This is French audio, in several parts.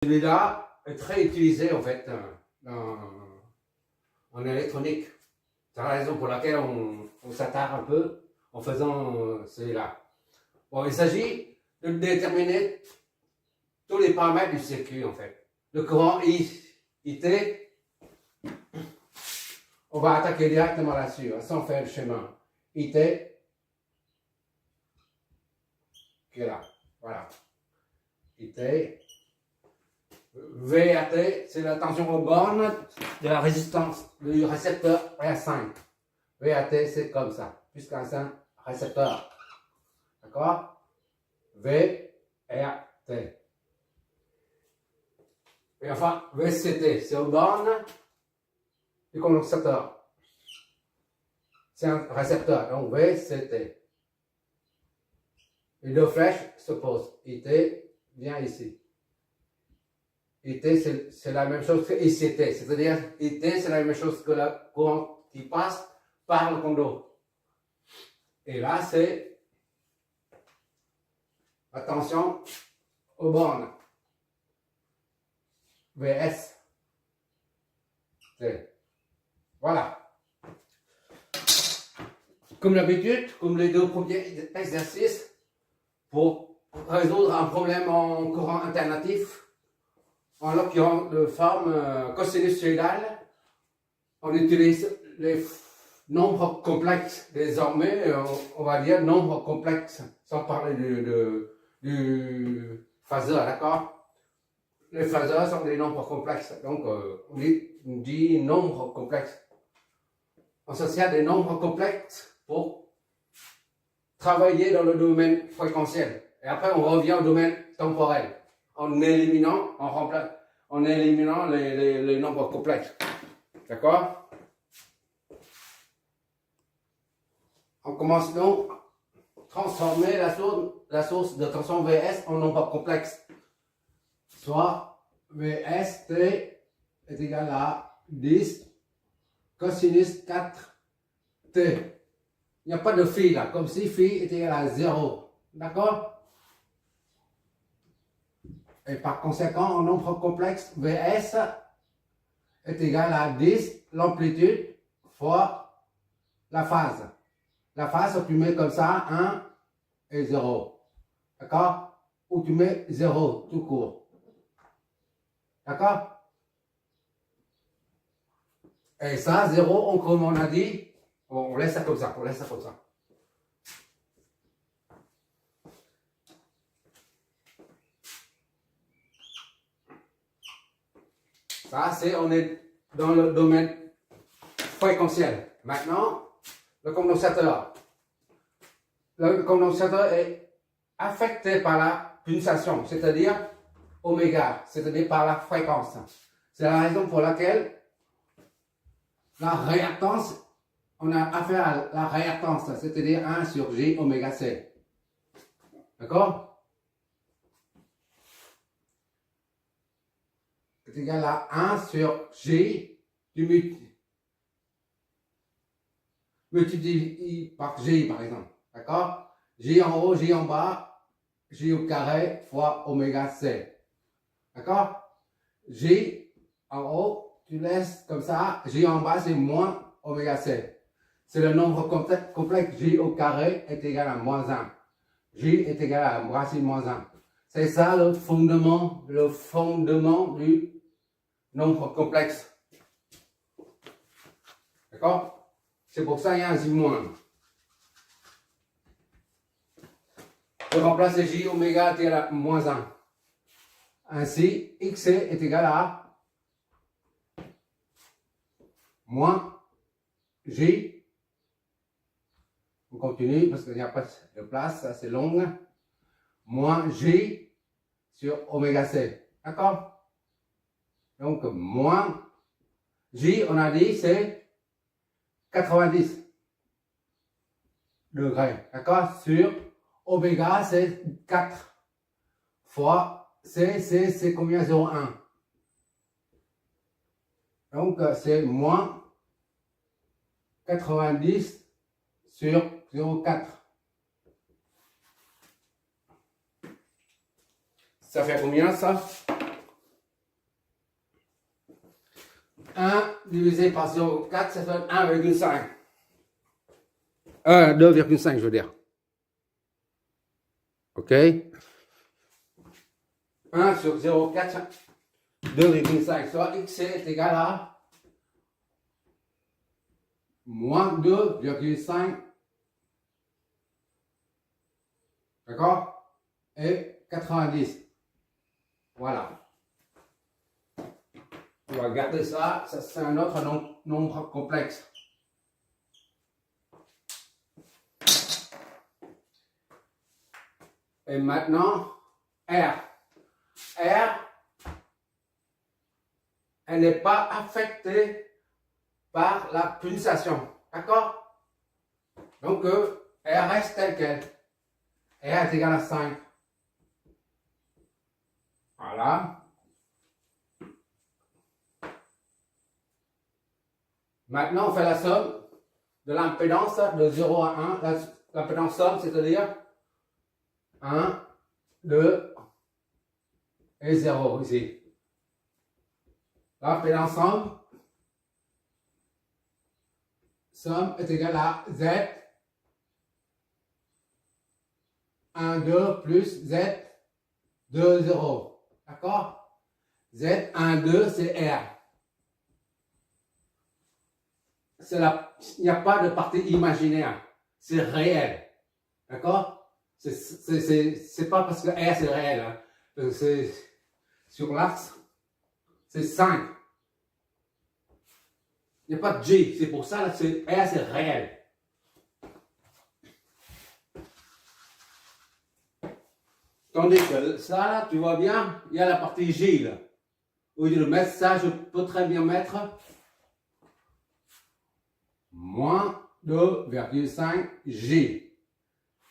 Celui-là est très utilisé en fait en électronique. C'est la raison pour laquelle on s'attarde un peu en faisant celui-là. Bon, il s'agit de déterminer tous les paramètres du circuit en fait. Le courant IT, on va attaquer directement là-dessus, sans faire le schéma. IT, qui est là. Voilà. IT. VAT, c'est la tension aux bornes de la résistance du récepteur R5. VAT, c'est comme ça, jusqu'à un récepteur. D'accord? VRT. Et enfin, VCT, c'est aux bornes du condensateur. C'est un récepteur, donc VCT. Les deux flèches s'opposent. IT vient ici. IT, c'est la même chose que ICT, c'est-à-dire IT, c'est la même chose que le courant qui passe par le condo. Et là, c'est attention aux bornes. VS. Voilà. Comme d'habitude, comme les deux premiers exercices, pour résoudre un problème en courant alternatif, en l'occurrence de forme cosinussoïdale, on utilise les nombres complexes. Désormais, on va dire nombres complexes, sans parler du phaseur, d'accord? Les phaseurs sont des nombres complexes, donc on dit nombres complexes. On se sert des nombres complexes pour travailler dans le domaine fréquentiel. Et après, on revient au domaine temporel, en éliminant les nombres complexes. D'accord? On commence donc à transformer la source de tension VS en nombre complexe. Soit VST est égal à 10 cosinus 4T. Il n'y a pas de phi là, comme si phi est égal à 0. D'accord? Et par conséquent, en nombre complexe, VS est égal à 10 l'amplitude fois la phase. La phase, tu mets comme ça 1 et 0. D'accord? Ou tu mets 0 tout court. D'accord? Et ça, 0, comme on a dit, on laisse ça comme ça. On laisse ça comme ça. Ça, on est dans le domaine fréquentiel. Maintenant, le condensateur. Le condensateur est affecté par la pulsation, c'est-à-dire oméga, c'est-à-dire par la fréquence. C'est la raison pour laquelle la réactance, on a affaire à la réactance, c'est-à-dire 1 sur J oméga C. D'accord? C'est égal à 1 sur J du multiplié par J, par exemple. D'accord? J en haut, J en bas, J au carré fois oméga C. D'accord? J en haut, tu laisses comme ça, J en bas, c'est moins oméga C. C'est le nombre complexe J au carré est égal à moins 1. J est égal à racine moins 1. C'est ça le fondement du nombre complexe. D'accord? C'est pour ça qu'il y a un J moins. Je remplace J oméga est égal à moins 1. Ainsi, XC est égal à moins J. On continue parce qu'il n'y a pas de place, ça c'est long. Moins J sur oméga C. D'accord? Donc, moins J, on a dit, c'est 90 degrés. D'accord? Sur oméga, c'est 4 fois C, c'est combien? 0,1. Donc, c'est moins 90 sur 0,4. Ça fait combien ça? 1 divisé par 0,4, ça donne 1,5. 2,5, je veux dire. OK? 1 sur 0,4, 2,5. Soit x est égal à moins 2,5. D'accord? Et 90. Voilà. On va garder ça. Ça, c'est un autre nombre complexe. Et maintenant, R. R, elle n'est pas affectée par la pulsation. D'accord? Donc, R reste telle qu'elle. R est égal à 5. Voilà. Maintenant, on fait la somme de l'impédance de 0 à 1. L'impédance somme, c'est-à-dire 1, 2 et 0 ici. L'impédance somme est égale à Z 1, 2 plus Z 2, 0. D'accord? Z 1, 2, c'est R. Il n'y a pas de partie imaginaire. C'est réel. D'accord? C'est pas parce que R c'est réel. Hein. C'est sur l'axe, c'est 5. Il n'y a pas de G. C'est pour ça que R c'est réel. Tandis que ça, là, tu vois bien, il y a la partie J là. Au lieu de mettre ça, je peux très bien mettre moins 2,5 J.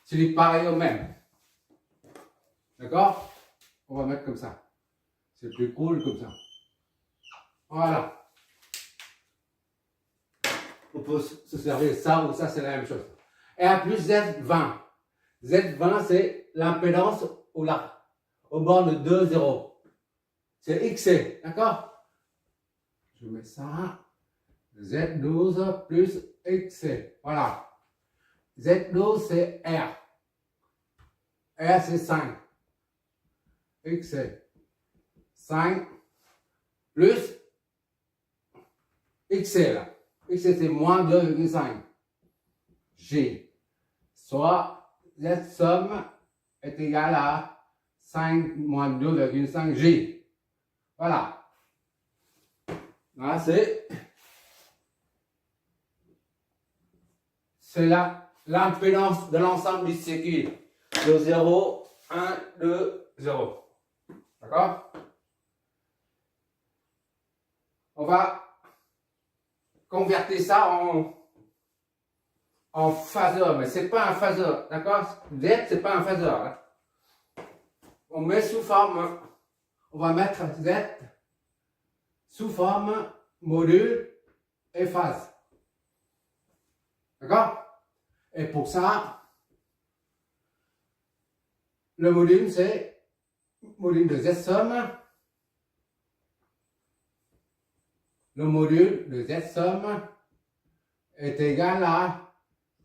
C'est pareil au même. D'accord? On va mettre comme ça. C'est plus cool comme ça. Voilà. On peut se servir de ça ou ça, c'est la même chose. R plus Z20. Z20, c'est l'impédance au bord de 2, 0. C'est XC. D'accord? Je mets ça. Z12 plus XC. Voilà. Z12, c'est R. R, c'est 5. XC. 5 plus XC, là. XC, c'est moins 2,5. G. Soit Z somme est égale à 5 moins 2,5 G. Voilà. Voilà, c'est l'impédance de l'ensemble du circuit. De 0, 1, 2, 0. D'accord? On va convertir ça en phaseur, mais c'est pas un phaseur. D'accord? Z, c'est pas un phaseur. Hein? On met sous forme, on va mettre Z sous forme module et phase. D'accord? Et pour ça, le module, c'est module de Z somme. Le module de Z somme est égal à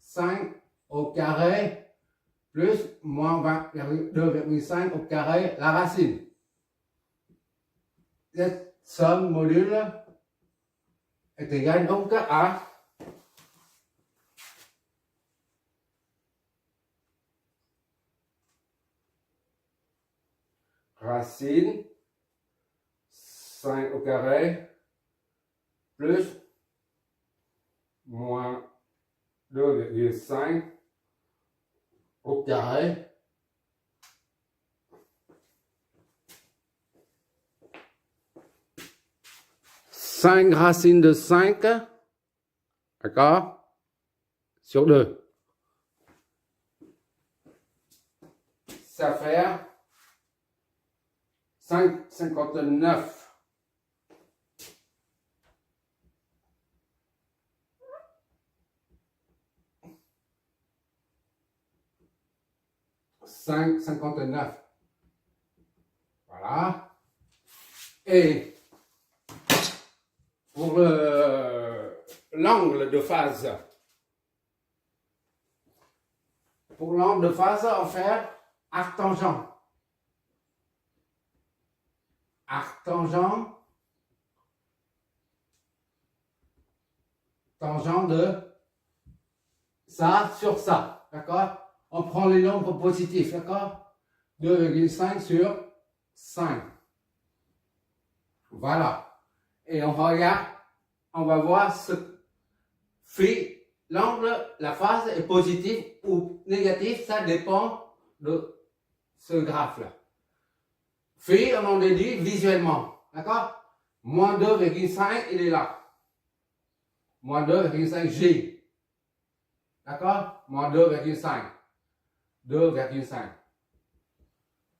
5 au carré plus moins 2,5 au carré la racine. Z somme module est égal donc à racine 5 au carré plus moins 2,5 au carré cinq racines de 5, d'accord, sur 2. Ça fait 5,59. Voilà. Et pour l'angle de phase. Pour l'angle de phase, on fait arc-tangent. Arc-tangent. Tangent de ça sur ça. D'accord? On prend les nombres positifs. D'accord? 2,5 sur 5. Voilà. Et on regarde, on va voir ce fait l'angle, la phase est positive ou négative, ça dépend de ce graphe-là. Phi, on en déduit visuellement. D'accord? Moins 2,5, il est là. Moins 2,5 G. D'accord? Moins 2,5. 2,5.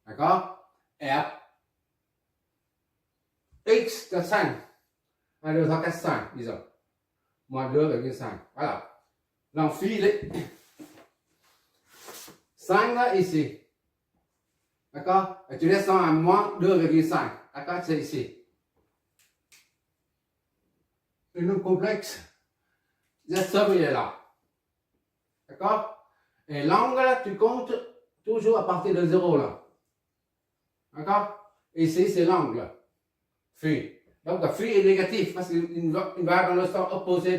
D'accord? Et à X de 5. 1, 2, 3, 4, 5, disons. Moins 2,5. Voilà. Donc, phi, il est 5 là, ici. D'accord? Et tu descends à moins 2,5. D'accord? C'est ici. Le nombre complexe, la somme, il est là. D'accord? Et l'angle, tu comptes toujours à partir de 0 là. D'accord? Ici, c'est l'angle. Phi. Donc, le phi est négatif parce qu'il va dans le sens opposé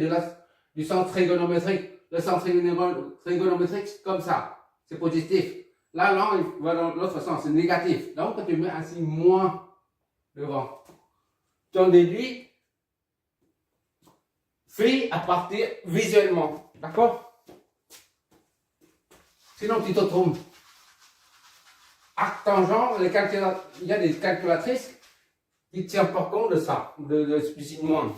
du sens trigonométrique. Le sens trigonométrique, c'est comme ça. C'est positif. Là, l'angle va dans l'autre sens, c'est négatif. Donc, tu mets ainsi moins devant. Tu en déduis phi à partir visuellement. D'accord? Sinon, tu te trompes. Arc tangent, il y a des calculatrices qui ne tiennent pas compte de ça, de ce moins.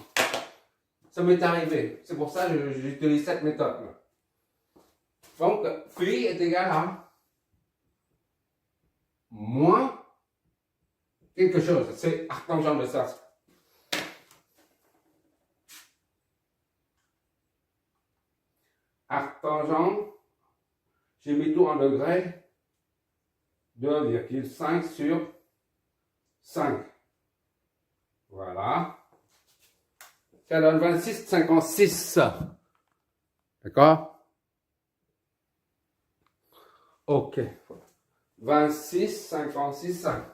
Ça m'est arrivé. C'est pour ça que j'utilise cette méthode. Donc, phi est égal à moins quelque chose. C'est arc tangent de ça. Arc tangent, j'ai mis tout en degrés, 2,5 sur 5. Voilà. Ça donne 26,56. D'accord? Ok. 26,56, 5.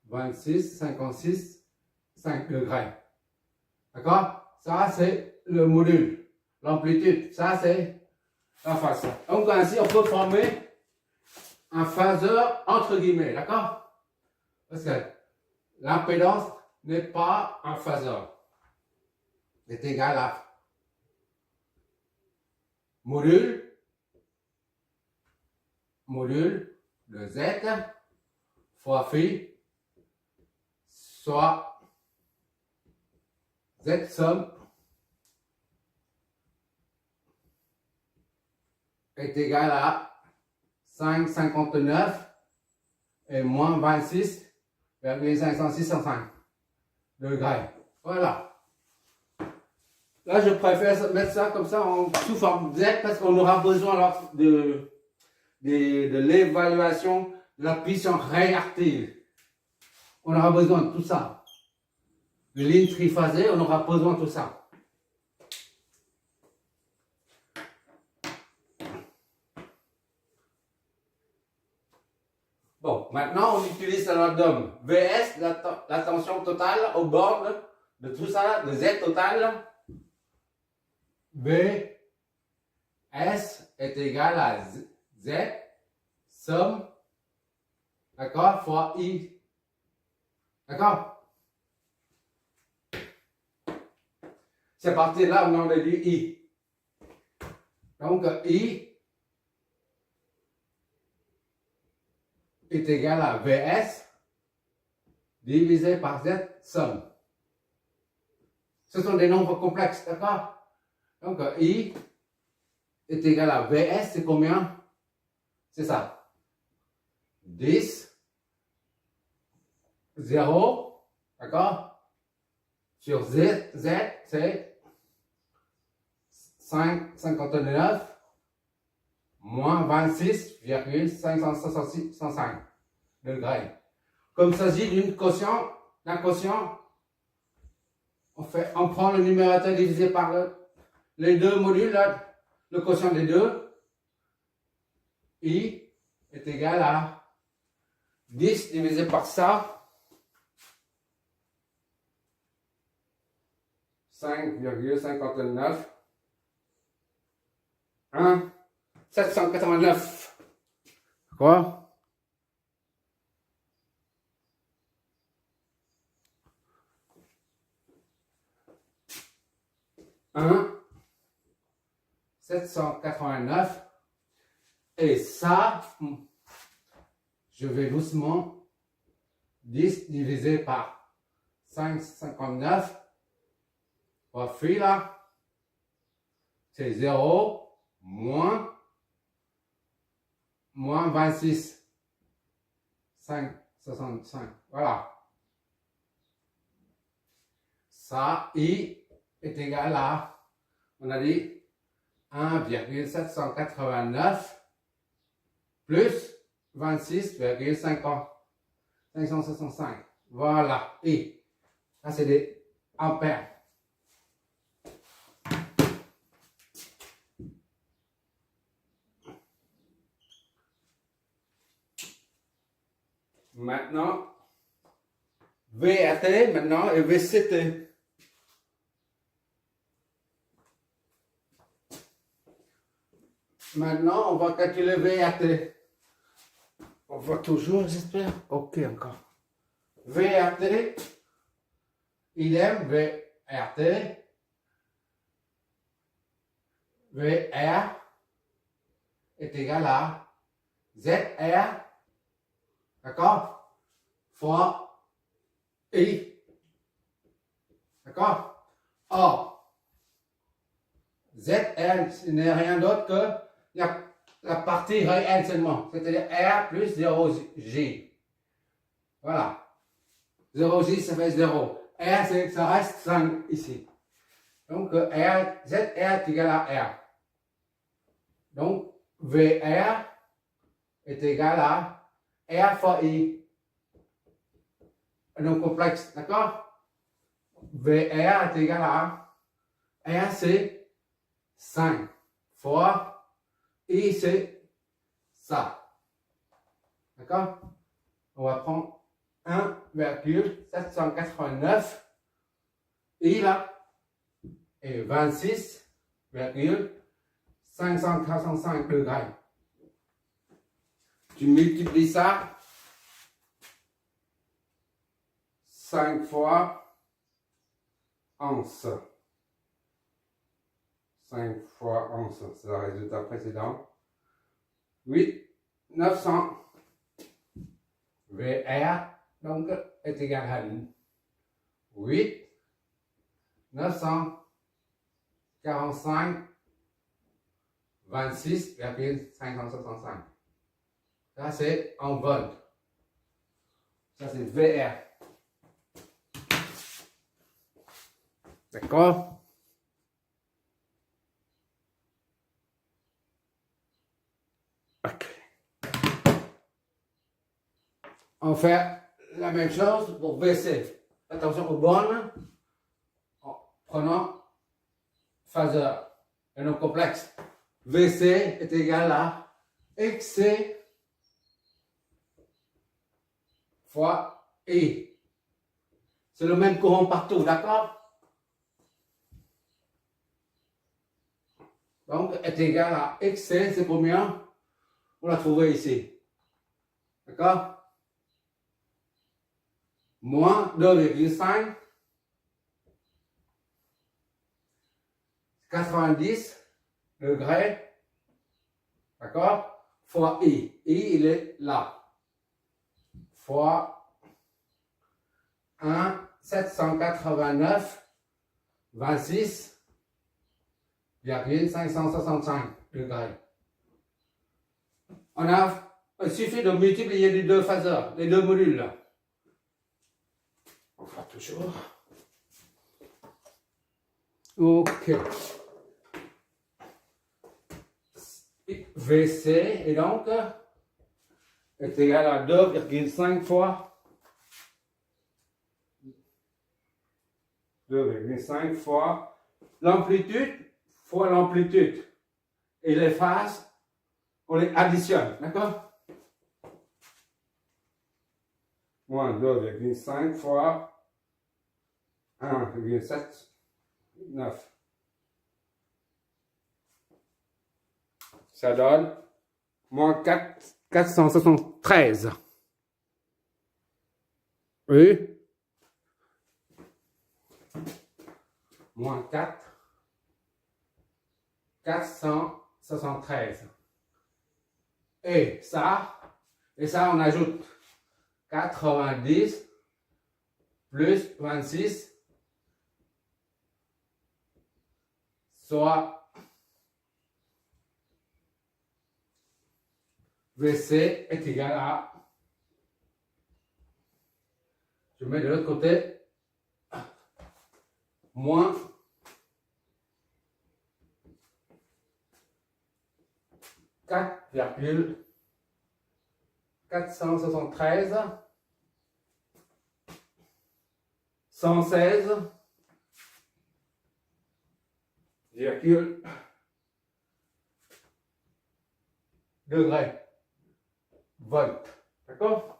26,56, 5 degrés. D'accord? Ça, c'est le module. L'amplitude. Ça, c'est la phase. Donc, ainsi, on peut former un phaseur entre guillemets. D'accord? Parce que l'impédance n'est pas un phaseur. C'est égal à module de Z fois phi soit Z somme est égal à 5,59 et moins 26,565 degrés. Voilà. Là, je préfère mettre ça comme ça sous forme Z parce qu'on aura besoin alors de l'évaluation de la puissance réactive. On aura besoin de tout ça. De lignes triphasées, on aura besoin de tout ça. Bon, maintenant on utilise la DOM. VS, la tension totale au bornes de tout ça, de Z total. VS est égal à Z, somme, d'accord, fois I. D'accord? C'est à partir de là où on a dit I. Donc I est égal à VS divisé par Z somme. Ce sont des nombres complexes, d'accord? Donc I est égal à VS, c'est combien? C'est ça. 10, 0, d'accord? Sur Z, c'est 5,59 moins 26,565 degrés. Comme il s'agit d'un quotient, on prend le numérateur divisé par les deux modules, là, le quotient des deux. I est égal à 10 divisé par ça, 5,59, 1, 789. Quoi? 789. Et ça, je vais doucement 10 divisé par 5,59. Fois phi là, c'est 0 moins 26. 5,65. Voilà. Ça, I est égal à, on a dit, 1,789 plus 26,565. Voilà. Et ça, c'est des ampères. Maintenant, VAT maintenant et VCT. Maintenant, on va calculer VAT. On va toujours, j'espère. Ok, encore. VAT, idem, VRT. VR est égal à ZR, d'accord, fois I. D'accord? Or, ZR, ce n'est rien d'autre que la partie réelle seulement, c'est-à-dire R plus 0J. Voilà. 0J, ça fait 0. R, ça reste 5 ici. Donc, ZR est égal à R. Donc, VR est égal à R fois I. Donc, complexe, d'accord? VR est égal à R, c'est 5 fois I, c'est ça. D'accord? On va prendre 1,789 I là et 26,545 degrés. Tu multiplies ça 5 fois 11. 5 fois 11, c'est le résultat précédent. 8, 900. VR, donc, est égal à 8, 945, 26,565. Ça, c'est en volts. Ça, c'est VR. D'accord? Ok. On fait la même chose pour VC. Attention aux bornes. En prenant phaseur et non complexe. VC est égal à XC fois I. C'est le même courant partout, d'accord? Donc, est égal à XC, c'est combien? On l'a trouvé ici. D'accord? Moins 2,5, 90 degrés, d'accord? Fois I. I, il est là. Fois 1, 789, 26,565 degrés. Il suffit de multiplier les deux phaseurs, les deux modules là. On va toujours. Ok. VC et donc est égal à 2,5 fois 2,5 fois l'amplitude fois l'amplitude. Et les phases, on les additionne, d'accord? Moins 2,5 fois 1,79. Ça donne moins 473. Oui. Moins 473. Et ça, on ajoute 90 plus 26, soit VC est égal à, je mets de l'autre côté, moins 4,473 116 degrés volts. D'accord?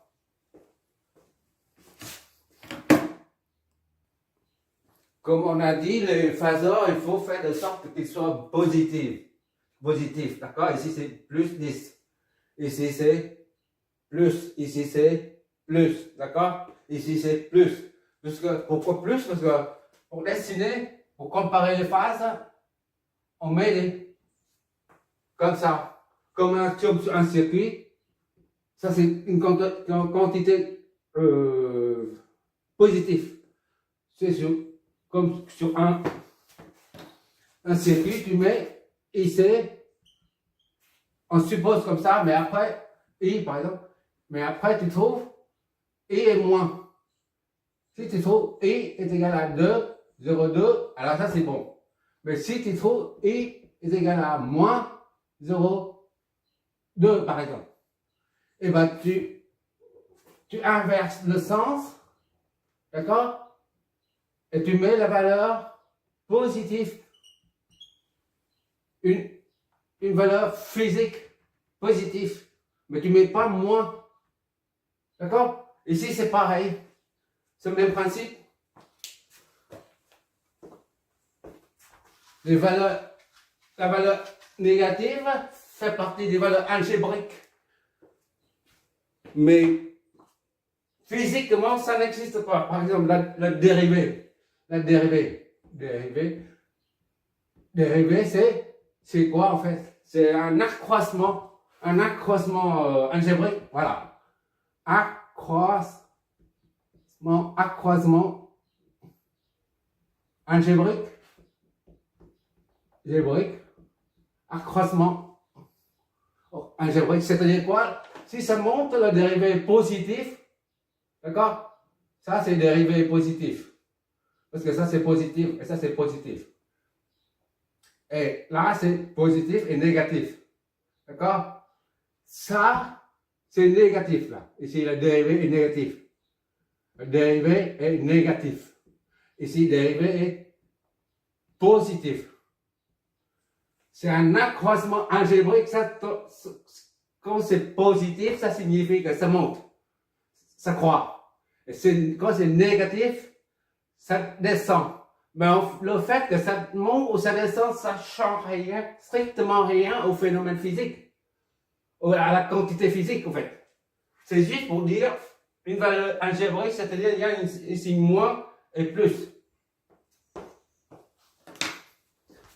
Comme on a dit, les phasors, il faut faire de sorte qu'ils soient positifs. D'accord? Ici c'est plus 10. Ici c'est plus. Ici c'est plus. D'accord? Ici c'est plus. Pourquoi plus? Parce que pour dessiner, pour comparer les phases, on met des comme ça. Comme un tube sur un circuit. Ça c'est une quantité positive. C'est comme sur un circuit, tu mets ici, on suppose comme ça, mais après, I par exemple, mais après tu trouves I est moins. Si tu trouves I est égal à 2, 0,2, alors ça c'est bon. Mais si tu trouves I est égal à moins 0,2 par exemple, et bien tu inverses le sens, d'accord? Et tu mets la valeur positive. Une valeur physique positive, mais tu ne mets pas moins. D'accord? Ici, c'est pareil. C'est le même principe. La valeur négative fait partie des valeurs algébriques. Mais physiquement, ça n'existe pas. Par exemple, la dérivée. La dérivée. Dérivée, c'est quoi en fait? C'est un accroissement algébrique, voilà. Accroissement algébrique, accroissement algébrique, c'est-à-dire quoi? Si ça monte, la dérivée est positive, d'accord? Ça c'est dérivée positive, parce que ça c'est positif et ça c'est positif. Et là, c'est positif et négatif. D'accord? Ça, c'est négatif là. Ici, la dérivée est négative. La dérivée est négatif. Ici, la dérivée est positif. C'est un accroissement algébrique. Quand c'est positif, ça signifie que ça monte. Ça croît. Et quand c'est négatif, ça descend. Mais le fait que ça monte ou ça descend, ça ne change rien, strictement rien au phénomène physique, ou à la quantité physique en fait. C'est juste pour dire une valeur algébrique, c'est-à-dire il y a ici moins et plus.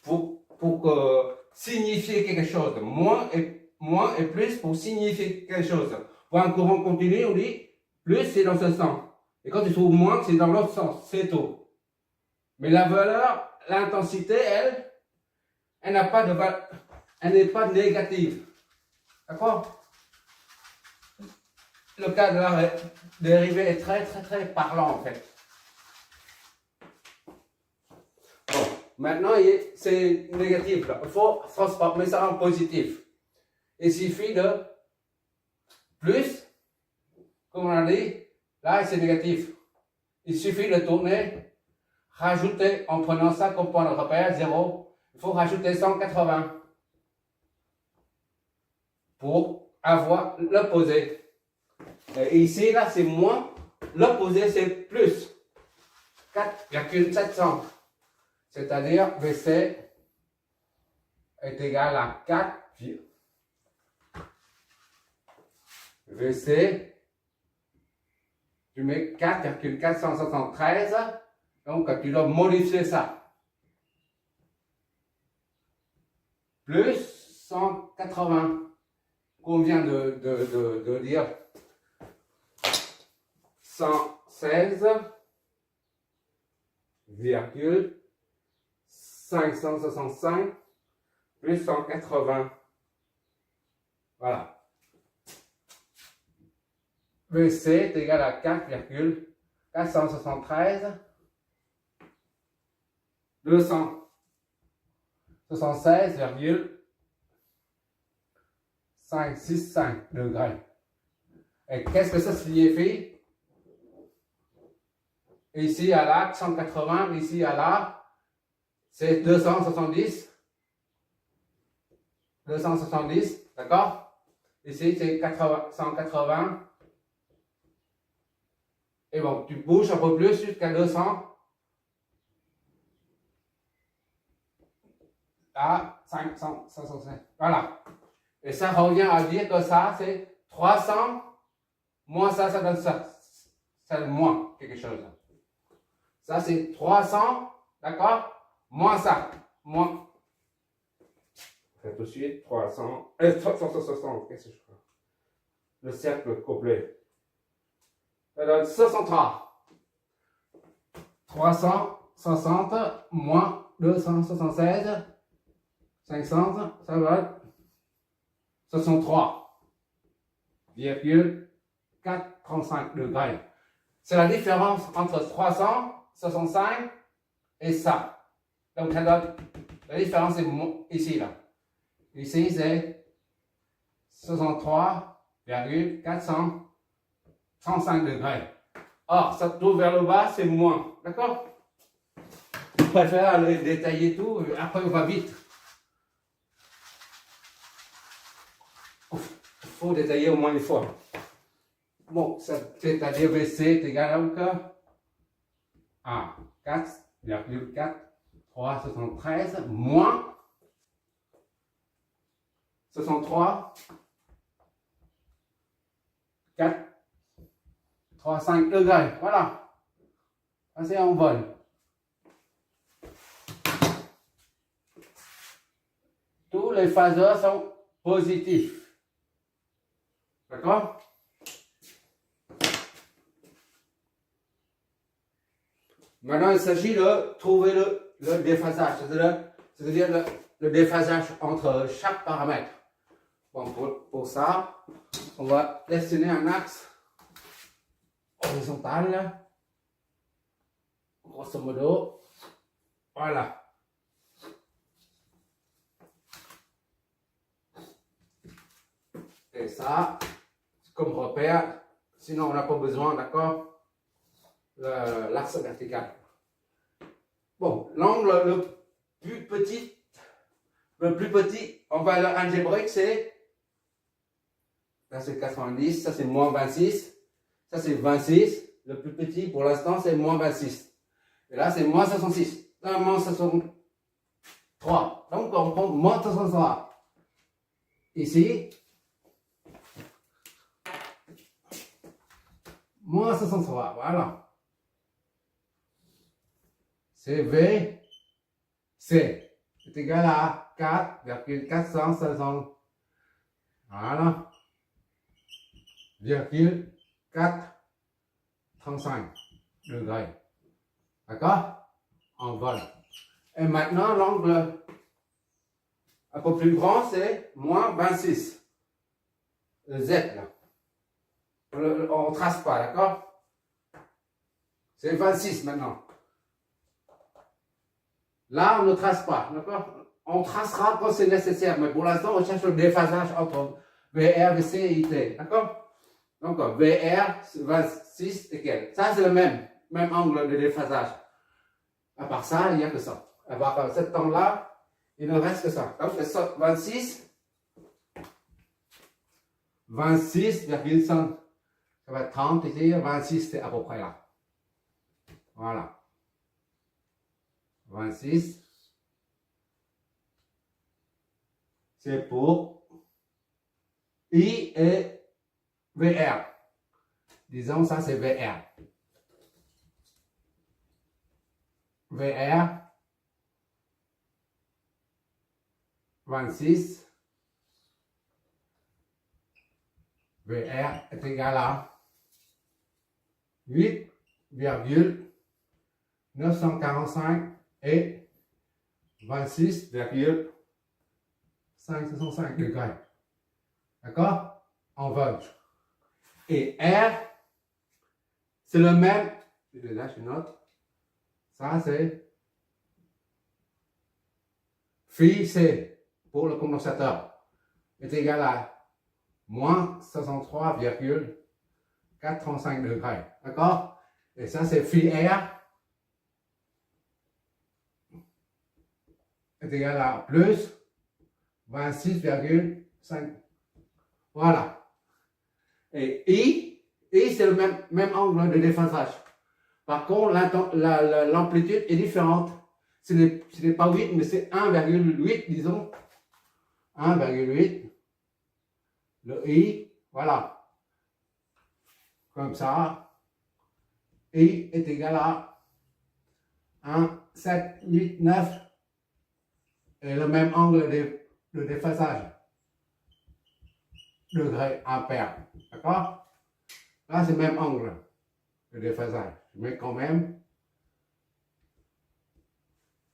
Pour signifier quelque chose, moins et plus pour signifier quelque chose. Pour un courant continu, on dit plus c'est dans ce sens. Et quand tu trouves moins, c'est dans l'autre sens, c'est tout. Mais la valeur, l'intensité, elle n'a pas de valeur, elle n'est pas négative. D'accord? Le cas de la dérivée est très parlant en fait. Bon, maintenant c'est négatif là. Il faut transformer ça en positif. Il suffit de plus, comme on a dit, là c'est négatif. Il suffit de tourner rajouter, en prenant ça comme point de repère, 0, il faut rajouter 180 pour avoir l'opposé. Et ici, là, c'est moins. L'opposé, c'est plus 4,700. C'est-à-dire VC est égal à 4. VC, tu mets 4,473. Donc, tu dois modifier ça. Plus 180. Qu'on vient de dire 116,565 plus 180. Voilà. VC est égal à 4,473 276,565 degrés. Et qu'est-ce que ça signifie? Ici à là, 180, ici à là, c'est 270. 270, d'accord? Ici, c'est 180. Et bon, tu bouges un peu plus jusqu'à 200. Là, 500, 505. Voilà. Et ça revient à dire que ça, c'est 300 moins ça, ça donne ça. Ça donne moins quelque chose. Ça, c'est 300, d'accord? Moins ça. Moins. Tout de suite, 300. 360, qu'est-ce que je fais? Le cercle complet. Ça donne 63. 360 moins 276. 500, ça va être 63,435 degrés. C'est la différence entre 365 et ça. Donc, la différence est ici, là. Ici, c'est 63,435 degrés. Or, ça tourne vers le bas, c'est moins. D'accord? Je préfère aller détailler tout, après on va vite. Il faut détailler au moins une fois. Bon, c'est-à-dire VC est égal à 4,4373 moins 63, 4,35 degrés. Voilà. Ça, c'est en vol. Tous les phaseurs sont positifs. D'accord? Maintenant, il s'agit de trouver le déphasage, c'est-à-dire le déphasage entre chaque paramètre. Bon, pour ça, on va dessiner un axe horizontal, grosso modo. Voilà. Et ça, comme repère, sinon on n'a pas besoin, d'accord? L'axe vertical. Bon, l'angle le plus petit en valeur algébrique, c'est, là c'est 90, ça c'est moins 26, ça c'est 26, le plus petit pour l'instant c'est moins 26. Et là c'est moins 66, là moins 63. Donc on prend moins 63. Ici, moins 63, voilà. C'est V, C, est égal à 4,460. Voilà. 435 degrés. D'accord? En vol. Et maintenant, l'angle un peu plus grand, c'est moins 26. Le Z, là. On ne trace pas, d'accord? C'est 26 maintenant. Là, on ne trace pas, d'accord? On tracera quand c'est nécessaire, mais pour l'instant, on cherche le déphasage entre VR, VC et IT, d'accord? Donc, VR, 26 et quel? Ça, c'est le même angle de déphasage. À part ça, il n'y a que ça. À part cet temps-là, il ne reste que ça. Donc, c'est ça, 26,5. Ça va être 30 ici, 26, c'est à peu près là. Voilà. 26. C'est pour I et VR. Disons, ça c'est VR. VR 26. VR est égal à 8,945 et 26,565 degrés. D'accord? En volts. Et R, c'est le même. Là, je note. Ça, c'est phi C pour le condensateur est égal à moins 63,435 degrés. D'accord? Et ça, c'est phi R est égal à plus 26,5. Voilà. Et I c'est le même angle de déphasage. Par contre, l'amplitude est différente. Ce n'est pas 8, mais c'est 1,8, disons. 1,8. Le I, voilà. Comme ça. I est égal à 1, 7, 8, 9. Et le même angle de déphasage. Degrés ampères. D'accord? Là, c'est le même angle de déphasage. Je mets quand même.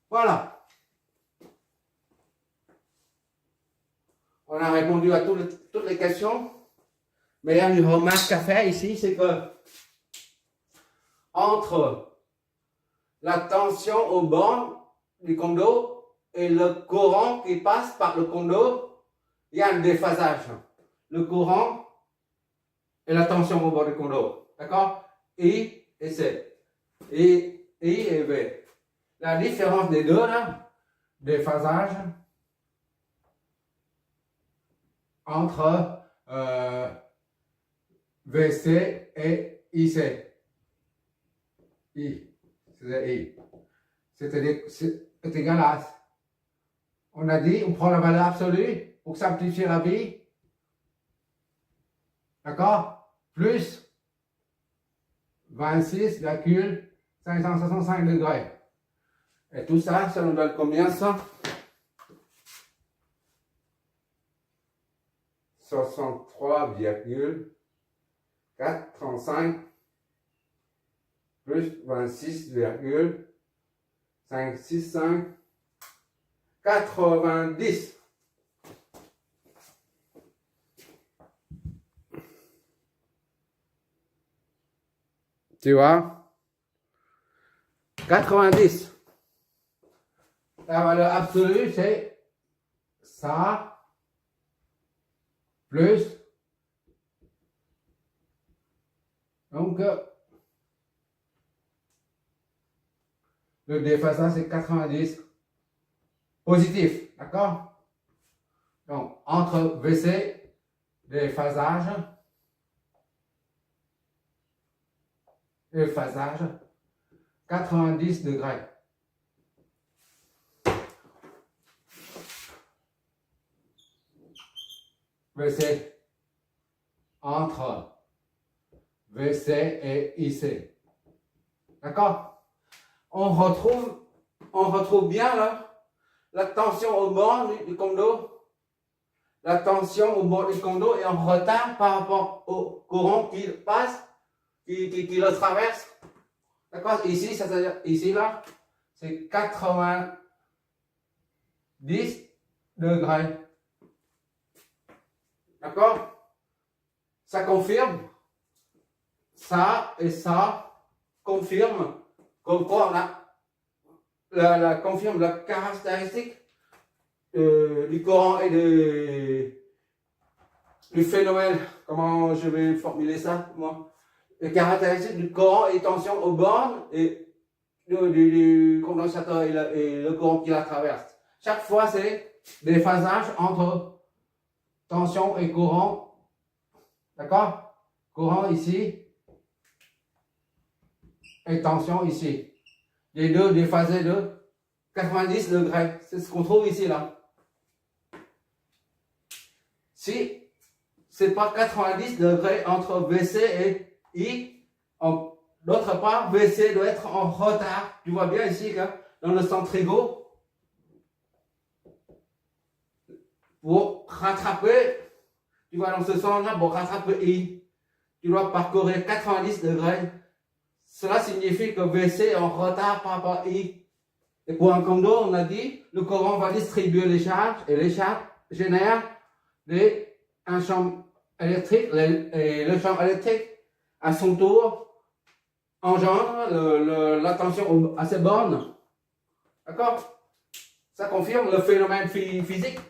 Voilà. On a répondu à toutes les questions. Mais il y a une remarque à faire ici, c'est que entre la tension aux bornes du condo et le courant qui passe par le condo, il y a un déphasage. Le courant et la tension au bord du condo. D'accord? I et C. I et V. La différence des deux, là, déphasage entre VC et IC. I. C'est I. C'est égal à. On a dit, on prend la valeur absolue pour simplifier la vie. D'accord? Plus 26,565 degrés. Et tout ça, ça nous donne combien ça? 63,435 plus 26,565 90. Tu vois? 90. La valeur absolue, c'est ça plus. Donc, le déphasage, c'est 90 positif. D'accord? Donc, entre VC, déphasage, et phasage, 90 degrés. VC entre VC et IC. D'accord? On retrouve bien là la tension au bord du condo. La tension au bord du condo est en retard par rapport au courant qui passe, qui le traverse. D'accord? Ici, c'est-à-dire ici là, c'est 90 degrés. D'accord? Ça confirme. Ça et ça confirme. Comme quoi on a confirme la caractéristique du courant et du phénomène. Comment je vais formuler ça, moi? Les caractéristiques du courant et tension aux bornes et du condensateur et le courant qui la traverse. Chaque fois, c'est des phasages entre tension et courant. D'accord? Courant ici et tension ici. Les deux déphasés de 90 degrés. C'est ce qu'on trouve ici, là. Si c'est pas 90 degrés entre VC et I, d'autre part, VC doit être en retard. Tu vois bien ici, que dans le centrigo, pour rattraper, tu vois dans ce sens-là, pour rattraper I, tu dois parcourir 90 degrés. Cela signifie que VC est en retard par rapport à I. Et pour un condo, on a dit, le courant va distribuer les charges et les charges génèrent un champ électrique et le champ électrique, à son tour, engendre la tension à ces bornes. D'accord? Ça confirme le phénomène physique.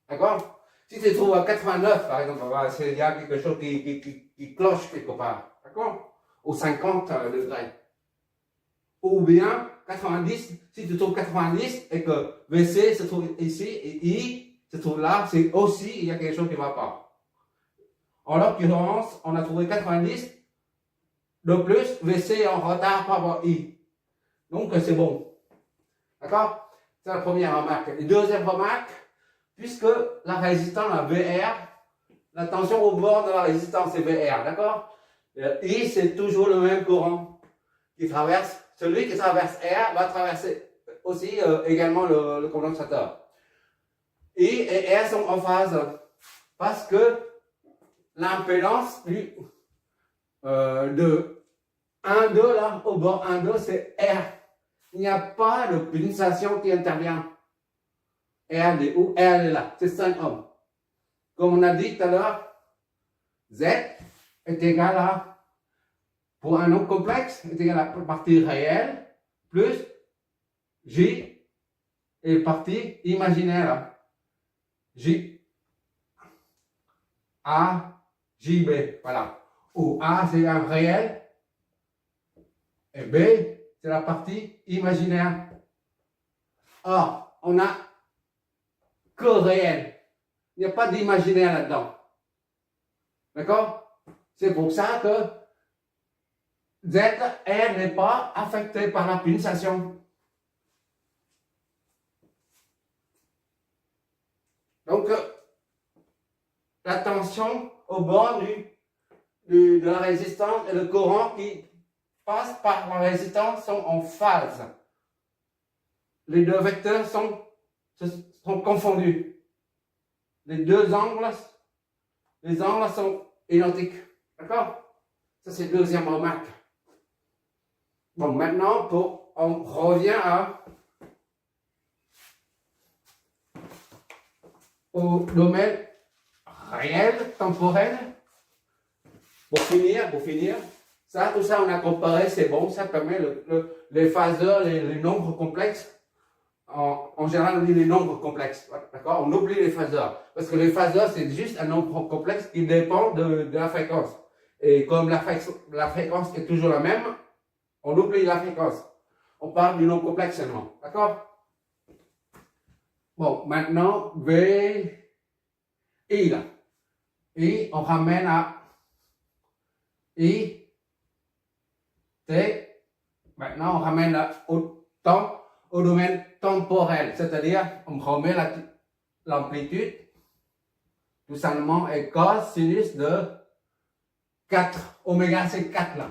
D'accord? Si tu te trouves à 89, par exemple, il y a quelque chose qui cloche quelque part. D'accord? Ou 50 degrés. Ou bien 90, si tu trouves 90 et que VC se trouve ici et I se trouve là, c'est aussi, il y a quelque chose qui ne va pas. En l'occurrence, on a trouvé 90. De plus, VC est en retard par rapport à I. Donc, c'est bon. D'accord? C'est la première remarque. Et deuxième remarque, puisque la résistance, la VR, la tension au bord de la résistance, c'est VR. D'accord? I, c'est toujours le même courant qui traverse. Celui qui traverse R va traverser aussi également le condensateur. I et R sont en phase parce que l'impédance de 1, 2 là, au bord 1, 2, c'est R. Il n'y a pas de pulsation qui intervient. R est où? R est là. C'est 5 ohms. Comme on a dit tout à l'heure, Z est égal à, pour un nombre complexe, est égal à la partie réelle plus J et partie imaginaire. J A, JB. Voilà. Où A c'est un réel et B c'est la partie imaginaire. Or, on a que réel. Il n'y a pas d'imaginaire là-dedans. D'accord? C'est pour ça que Z, R n'est pas affecté par la pulsation. Donc, la tension au bord de la résistance et le courant qui passe par la résistance sont en phase. Les deux vecteurs sont confondus. Les deux angles, sont identiques. D'accord? Ça, c'est la deuxième remarque. Bon, maintenant, on revient au domaine réel, temporel. Pour finir, tout ça, on a comparé, c'est bon, ça permet les phaseurs, les nombres complexes. En général, on dit les nombres complexes, d'accord? On oublie les phaseurs, parce que les phaseurs, c'est juste un nombre complexe qui dépend de la fréquence. Et comme la fréquence est toujours la même, on oublie la fréquence. On parle du nombre complexe seulement, d'accord? Bon, maintenant, V, I là. I, on ramène à I, T. Maintenant, on ramène au temps, au domaine temporel, c'est-à-dire on remet l'amplitude, tout simplement, est cosinus de 4. Oméga, c'est 4 là.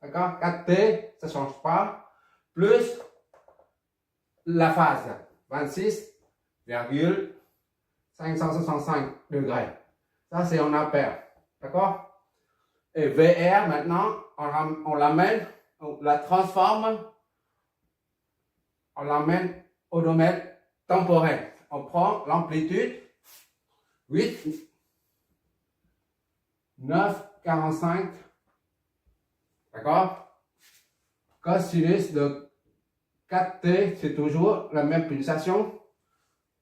D'accord? 4T, ça ne change pas, plus la phase, 26,565 degrés. Ça, c'est en ampères. D'accord? Et VR, maintenant, on l'amène, on la transforme, on l'amène au domaine temporel. On prend l'amplitude 8, 9, 45, d'accord? Cosinus de 4T, c'est toujours la même pulsation,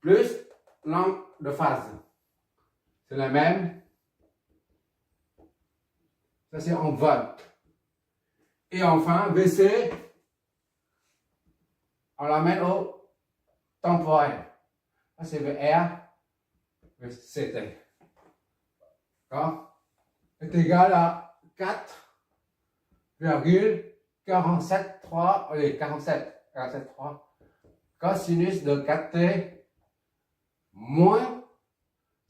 plus l'angle de phase. C'est la même. Ça, c'est en volts. Et enfin, VC, on l'amène au temporel. Ça, c'est VR, le CT. D'accord? Est égal à 4,473, allez, 47,3 cosinus de 4t moins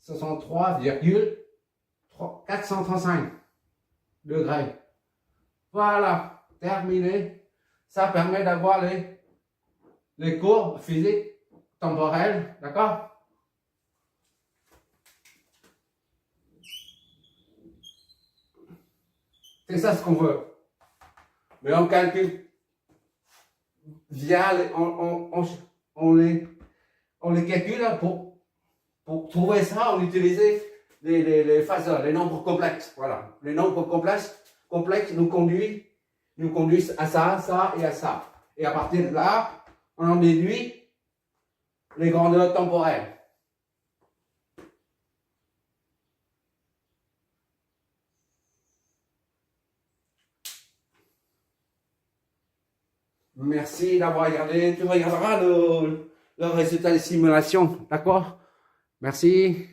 63,435 degrés. Voilà, terminé. Ça permet d'avoir les courbes physiques temporelles, d'accord? C'est ça ce qu'on veut. Mais on calcule via on les calcule pour trouver ça, on utilisait les phaseurs, les nombres complexes. Voilà. Les nombres complexes nous conduisent à ça, ça et à ça. Et à partir de là, on en déduit les grandeurs temporelles. Merci d'avoir regardé. Tu regarderas le résultat des simulations. D'accord? Merci.